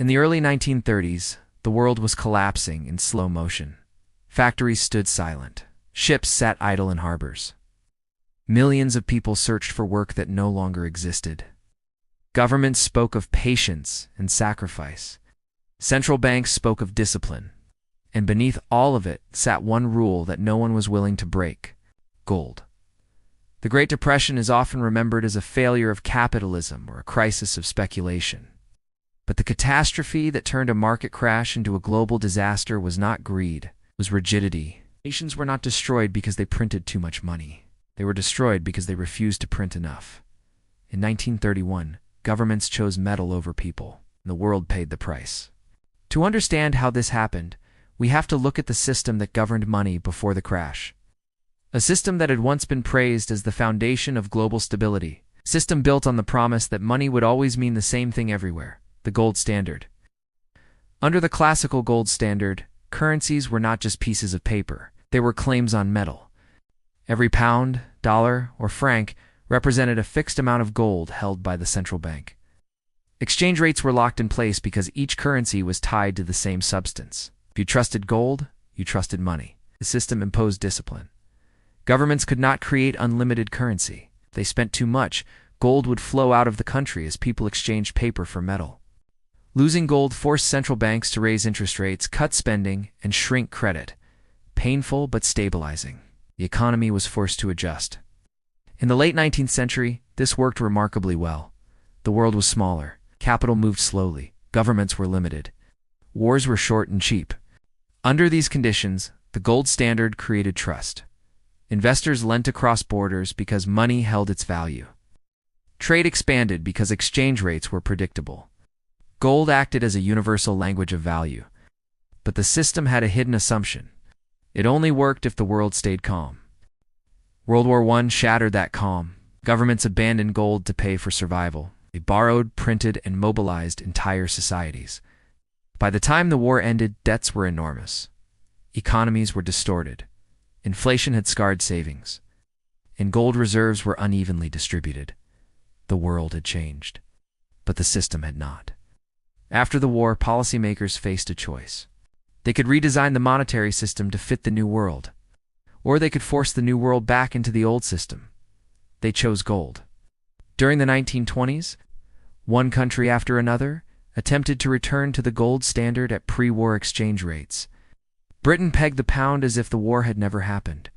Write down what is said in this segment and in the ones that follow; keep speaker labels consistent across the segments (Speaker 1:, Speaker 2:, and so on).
Speaker 1: In the early 1930s, the world was collapsing in slow motion. Factories stood silent. Ships sat idle in harbors. Millions of people searched for work that no longer existed. Governments spoke of patience and sacrifice. Central banks spoke of discipline. And beneath all of it sat one rule that no one was willing to break: gold. The Great Depression is often remembered as a failure of capitalism or a crisis of speculation. But the catastrophe that turned a market crash into a global disaster was not greed, it was rigidity. Nations were not destroyed because they printed too much money. They were destroyed because they refused to print enough. In 1931, governments chose metal over people, and the world paid the price. To understand how this happened, we have to look at the system that governed money before the crash. A system that had once been praised as the foundation of global stability. A system built on the promise that money would always mean the same thing everywhere: the gold standard. Under the classical gold standard, currencies were not just pieces of paper. They were claims on metal. Every pound, dollar, or franc represented a fixed amount of gold held by the central bank. Exchange rates were locked in place because each currency was tied to the same substance. If you trusted gold, you trusted money. The system imposed discipline. Governments could not create unlimited currency. If they spent too much, gold would flow out of the country as people exchanged paper for metal. Losing gold forced central banks to raise interest rates, cut spending, and shrink credit. Painful but stabilizing. The economy was forced to adjust. In the late 19th century, this worked remarkably well. The world was smaller. Capital moved slowly. Governments were limited. Wars were short and cheap. Under these conditions, the gold standard created trust. Investors lent across borders because money held its value. Trade expanded because exchange rates were predictable. Gold acted as a universal language of value. But the system had a hidden assumption. It only worked if the world stayed calm. World War I shattered that calm. Governments abandoned gold to pay for survival. They borrowed, printed, and mobilized entire societies. By the time the war ended, debts were enormous. Economies were distorted. Inflation had scarred savings. And gold reserves were unevenly distributed. The world had changed. But the system had not. After the war, policymakers faced a choice. They could redesign the monetary system to fit the new world, or they could force the new world back into the old system. They chose gold. During the 1920s, one country after another attempted to return to the gold standard at pre-war exchange rates. Britain pegged the pound as if the war had never happened.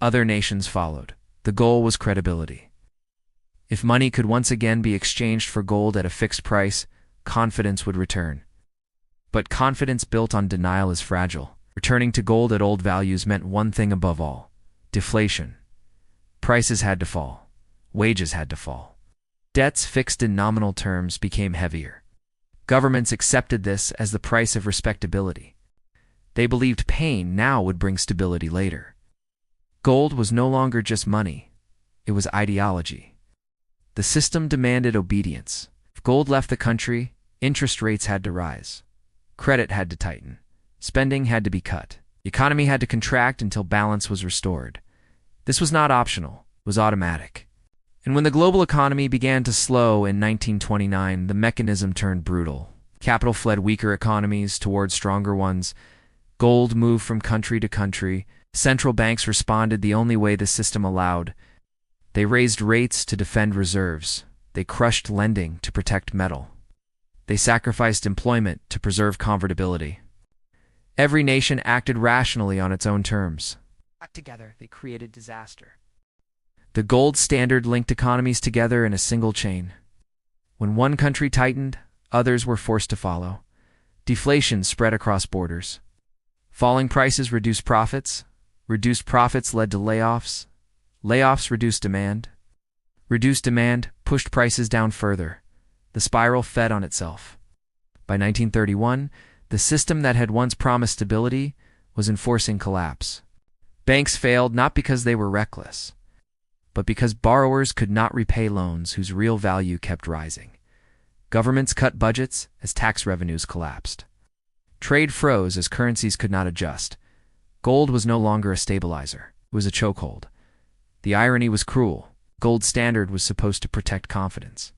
Speaker 1: Other nations followed. The goal was credibility. If money could once again be exchanged for gold at a fixed price, confidence would return. But confidence built on denial is fragile. Returning to gold at old values meant one thing above all: deflation. Prices had to fall. Wages had to fall. Debts fixed in nominal terms became heavier. Governments accepted this as the price of respectability. They believed pain now would bring stability later. Gold was no longer just money. It was ideology. The system demanded obedience. If gold left the country, interest rates had to rise. Credit had to tighten. Spending had to be cut. The economy had to contract until balance was restored. This was not optional. It was automatic. And when the global economy began to slow in 1929, the mechanism turned brutal. Capital fled weaker economies toward stronger ones. Gold moved from country to country. Central banks responded the only way the system allowed. They raised rates to defend reserves. They crushed lending to protect metal. They sacrificed employment to preserve convertibility. Every nation acted rationally on its own terms. Together, they created disaster. The gold standard linked economies together in a single chain. When one country tightened, others were forced to follow. Deflation spread across borders. Falling prices reduced profits. Reduced profits led to layoffs. Layoffs reduced demand. Reduced demand pushed prices down further. The spiral fed on itself. By 1931, the system that had once promised stability was enforcing collapse. Banks failed not because they were reckless, but because borrowers could not repay loans whose real value kept rising. Governments cut budgets as tax revenues collapsed. Trade froze as currencies could not adjust. Gold was no longer a stabilizer. It was a chokehold. The irony was cruel. Gold standard was supposed to protect confidence.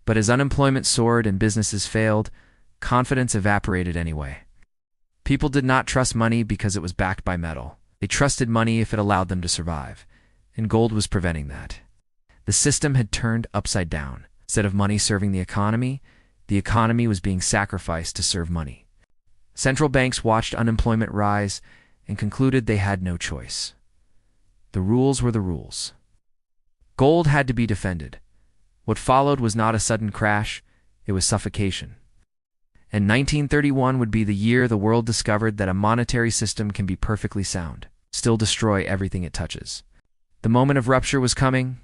Speaker 1: But as unemployment soared and businesses failed, confidence evaporated anyway. People did not trust money because it was backed by metal. They trusted money if it allowed them to survive, and gold was preventing that. The system had turned upside down. Instead of money serving the economy was being sacrificed to serve money. Central banks watched unemployment rise and concluded they had no choice. The rules were the rules. Gold had to be defended. What followed was not a sudden crash, it was suffocation. And 1931 would be the year the world discovered that a monetary system can be perfectly sound, still destroy everything it touches. The moment of rupture was coming.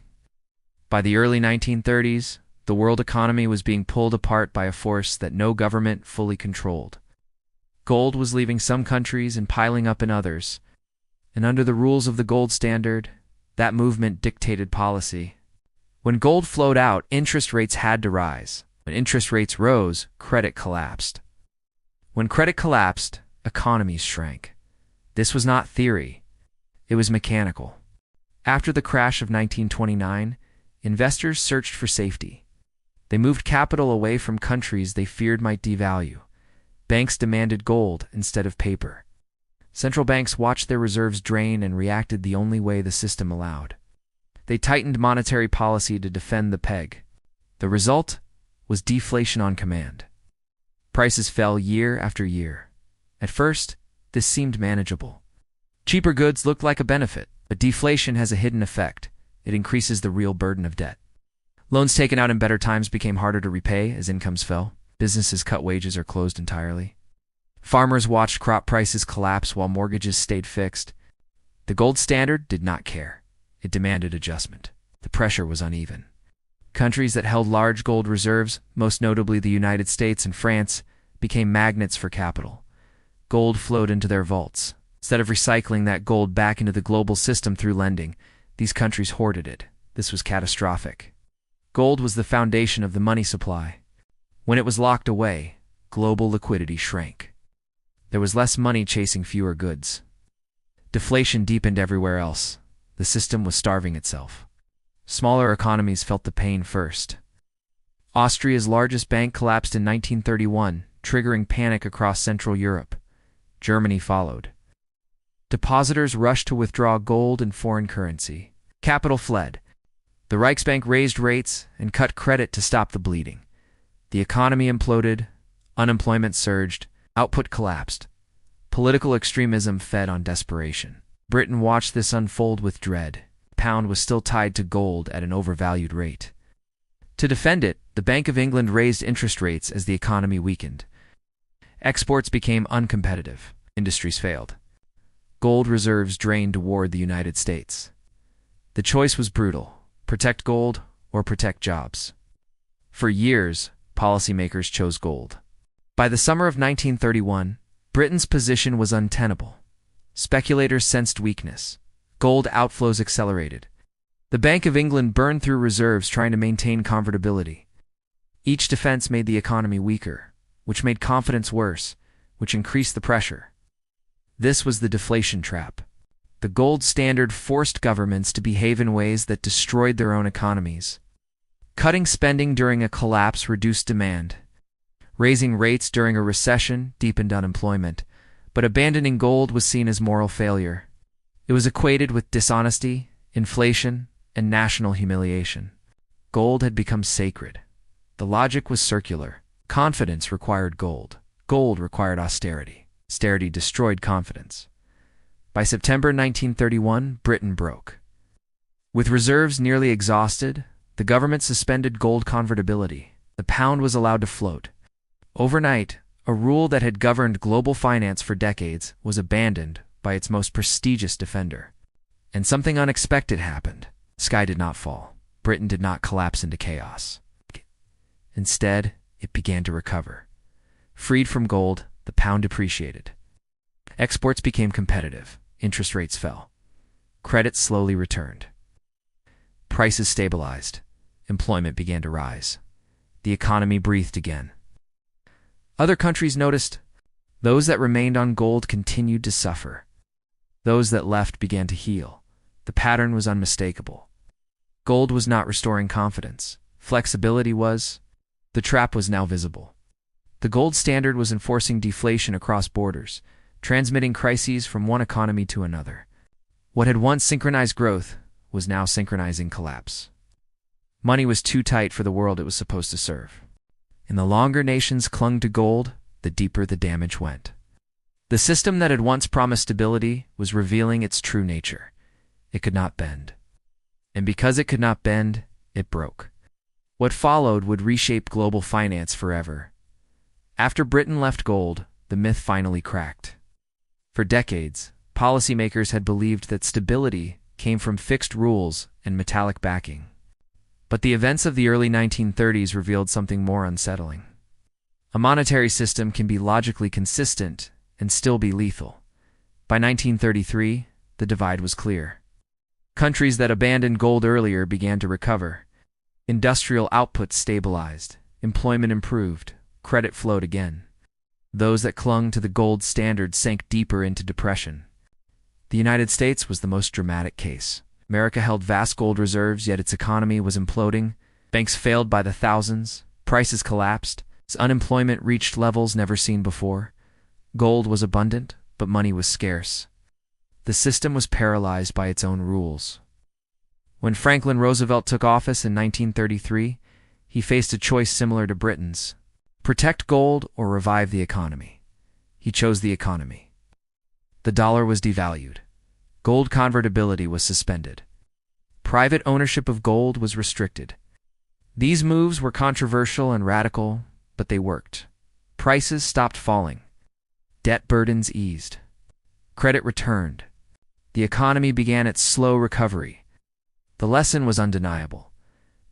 Speaker 1: By the early 1930s, the world economy was being pulled apart by a force that no government fully controlled. Gold was leaving some countries and piling up in others, and under the rules of the gold standard, that movement dictated policy. When gold flowed out, interest rates had to rise. When interest rates rose, credit collapsed. When credit collapsed, economies shrank. This was not theory. It was mechanical. After the crash of 1929, investors searched for safety. They moved capital away from countries they feared might devalue. Banks demanded gold instead of paper. Central banks watched their reserves drain and reacted the only way the system allowed. They tightened monetary policy to defend the peg. The result was deflation on command. Prices fell year after year. At first, this seemed manageable. Cheaper goods looked like a benefit, but deflation has a hidden effect. It increases the real burden of debt. Loans taken out in better times became harder to repay as incomes fell. Businesses cut wages or closed entirely. Farmers watched crop prices collapse while mortgages stayed fixed. The gold standard did not care. It demanded adjustment. The pressure was uneven. Countries that held large gold reserves, most notably the United States and France, became magnets for capital. Gold flowed into their vaults. Instead of recycling that gold back into the global system through lending, these countries hoarded it. This was catastrophic. Gold was the foundation of the money supply. When it was locked away, global liquidity shrank. There was less money chasing fewer goods. Deflation deepened everywhere else. The system was starving itself. Smaller economies felt the pain first. Austria's largest bank collapsed in 1931, triggering panic across Central Europe. Germany followed. Depositors rushed to withdraw gold and foreign currency. Capital fled. The Reichsbank raised rates and cut credit to stop the bleeding. The economy imploded, unemployment surged, output collapsed. Political extremism fed on desperation. Britain watched this unfold with dread. The pound was still tied to gold at an overvalued rate. To defend it, the Bank of England raised interest rates as the economy weakened. Exports became uncompetitive. Industries failed. Gold reserves drained toward the United States. The choice was brutal: protect gold or protect jobs. For years, policymakers chose gold. By the summer of 1931, Britain's position was untenable. Speculators sensed weakness. Gold outflows accelerated. The Bank of England burned through reserves trying to maintain convertibility. Each defense made the economy weaker, which made confidence worse, which increased the pressure. This was the deflation trap. The gold standard forced governments to behave in ways that destroyed their own economies. Cutting spending during a collapse reduced demand. Raising rates during a recession deepened unemployment, but abandoning gold was seen as moral failure. It was equated with dishonesty, inflation, and national humiliation. Gold had become sacred. The logic was circular. Confidence required gold. Gold required austerity. Austerity destroyed confidence. By September 1931, Britain broke. With reserves nearly exhausted, the government suspended gold convertibility. The pound was allowed to float. Overnight, a rule that had governed global finance for decades was abandoned by its most prestigious defender. And something unexpected happened. The sky did not fall. Britain did not collapse into chaos. Instead, it began to recover. Freed from gold, the pound depreciated. Exports became competitive. Interest rates fell. Credit slowly returned. Prices stabilized. Employment began to rise. The economy breathed again. Other countries noticed. Those that remained on gold continued to suffer. Those that left began to heal. The pattern was unmistakable. Gold was not restoring confidence. Flexibility was. The trap was now visible. The gold standard was enforcing deflation across borders, transmitting crises from one economy to another. What had once synchronized growth was now synchronizing collapse. Money was too tight for the world it was supposed to serve. And the longer nations clung to gold, the deeper the damage went. The system that had once promised stability was revealing its true nature. It could not bend. And because it could not bend, it broke. What followed would reshape global finance forever. After Britain left gold, the myth finally cracked. For decades, policymakers had believed that stability came from fixed rules and metallic backing. But the events of the early 1930s revealed something more unsettling. A monetary system can be logically consistent and still be lethal. By 1933, the divide was clear. Countries that abandoned gold earlier began to recover. Industrial output stabilized, employment improved, credit flowed again. Those that clung to the gold standard sank deeper into depression. The United States was the most dramatic case. America held vast gold reserves, yet its economy was imploding. Banks failed by the thousands, prices collapsed, unemployment reached levels never seen before. Gold was abundant, but money was scarce. The system was paralyzed by its own rules. When Franklin Roosevelt took office in 1933, he faced a choice similar to Britain's: protect gold or revive the economy. He chose the economy. The dollar was devalued. Gold convertibility was suspended. Private ownership of gold was restricted. These moves were controversial and radical, but they worked. Prices stopped falling. Debt burdens eased. Credit returned. The economy began its slow recovery. The lesson was undeniable.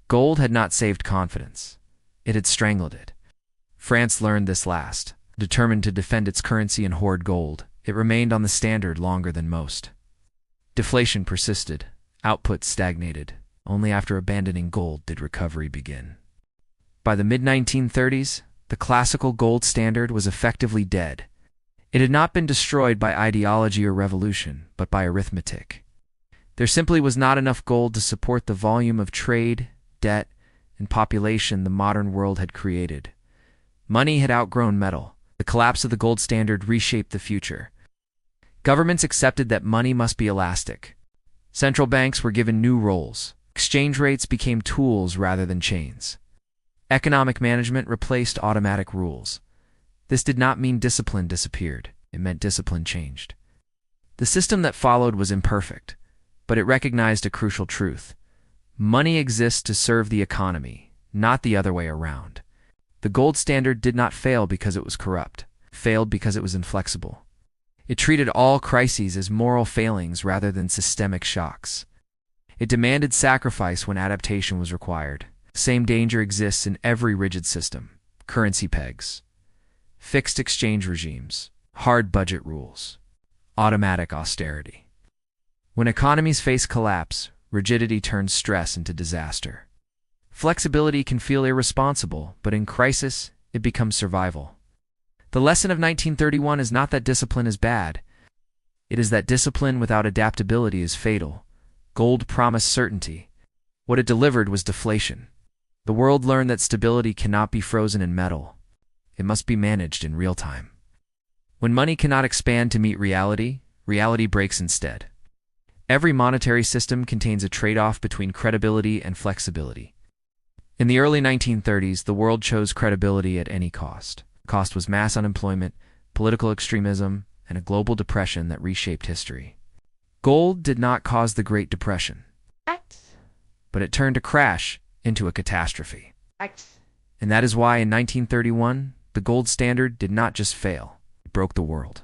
Speaker 1: Gold had not saved confidence. It had strangled it. France learned this last. Determined to defend its currency and hoard gold, it remained on the standard longer than most. Deflation persisted. Output stagnated. Only after abandoning gold did recovery begin. By the mid-1930s, the classical gold standard was effectively dead. It had not been destroyed by ideology or revolution, but by arithmetic. There simply was not enough gold to support the volume of trade, debt, and population the modern world had created. Money had outgrown metal. The collapse of the gold standard reshaped the future. Governments accepted that money must be elastic. Central banks were given new roles. Exchange rates became tools rather than chains. Economic management replaced automatic rules. This did not mean discipline disappeared. It meant discipline changed. The system that followed was imperfect, but it recognized a crucial truth. Money exists to serve the economy, not the other way around. The gold standard did not fail because it was corrupt. It failed because it was inflexible. It treated all crises as moral failings rather than systemic shocks. It demanded sacrifice when adaptation was required. The same danger exists in every rigid system: currency pegs, fixed exchange regimes, hard budget rules, automatic austerity. When economies face collapse, rigidity turns stress into disaster. Flexibility can feel irresponsible, but in crisis, it becomes survival. The lesson of 1931 is not that discipline is bad. It is that discipline without adaptability is fatal. Gold promised certainty. What it delivered was deflation. The world learned that stability cannot be frozen in metal. It must be managed in real time. When money cannot expand to meet reality, reality breaks instead. Every monetary system contains a trade-off between credibility and flexibility. In the early 1930s, the world chose credibility at any cost. The cost was mass unemployment, political extremism, and a global depression that reshaped history. Gold did not cause the Great Depression, but it turned a crash into a catastrophe. And that is why in 1931, the gold standard did not just fail, it broke the world.